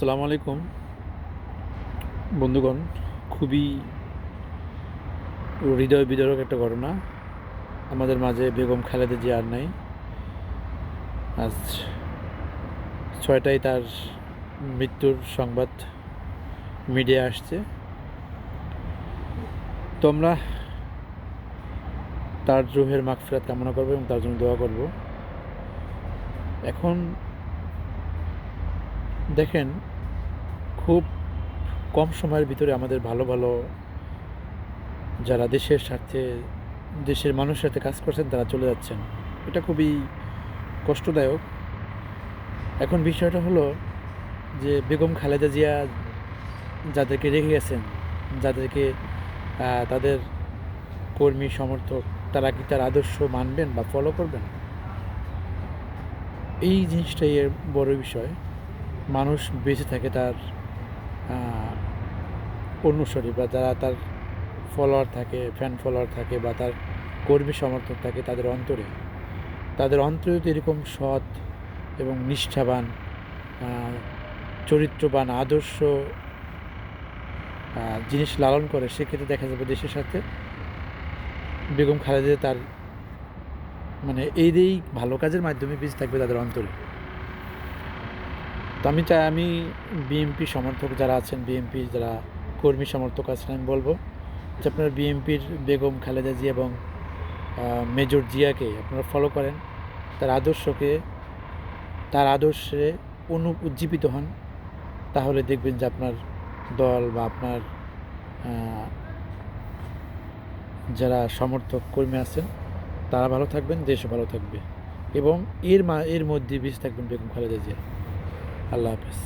আসসালামু আলাইকুম বন্ধুগণ। খুবই হৃদয় বিদারক একটা ঘটনা। আমাদের মাঝে বেগম খালেদা জিয়া আর নাই। আজ 6টায় তার মৃত্যুর সংবাদ মিডিয়া আসছে। তো আমরা তার রুহের মাগফিরাত কামনা করবো এবং তার জন্য দোয়া করব। এখন দেখেন, খুব কম সময়ের ভিতরে আমাদের ভালো ভালো যারা দেশের স্বার্থে, দেশের মানুষের সাথে কাজ করছেন তারা চলে যাচ্ছেন। এটা খুবই কষ্টদায়ক। এখন বিষয়টা হলো যে বেগম খালেদা জিয়া যাদেরকে রেখে গেছেন, যাদেরকে তাদের কর্মী সমর্থক, তারা কি তার আদর্শ মানবেন বা ফলো করবেন? এই জিনিসটাই এর বড় বিষয়। মানুষ বেঁচে থাকে তার অনুসারী বা যারা তার ফলোয়ার থাকে, ফ্যান ফলোয়ার থাকে বা তার কর্মী সমর্থক থাকে, তাদের অন্তরে যদি এরকম সৎ এবং নিষ্ঠাবান, চরিত্রবান, আদর্শ জিনিস লালন করে, সেক্ষেত্রে দেখা যাবে দেশের সাথে বেগম খালেদা তার এই ভালো কাজের মাধ্যমে বেঁচে থাকবে তাদের অন্তরে। তো আমি চাই, আমি বিএনপি সমর্থক যারা আছেন, বিএনপি যারা কর্মী সমর্থক আছেন, আমি বলবো যে আপনারা বিএনপির বেগম খালেদা জিয়া এবং মেজর জিয়াকে আপনারা ফলো করেন, তার আদর্শকে, তার আদর্শে উজ্জীবিত হন। তাহলে দেখবেন যে আপনার দল বা আপনার যারা সমর্থক কর্মী আছেন তারা ভালো থাকবেন, দেশও ভালো থাকবে এবং এর মধ্যে বেঁচে থাকবেন বেগম খালেদা জিয়া। আল্লাহ হাফেজ।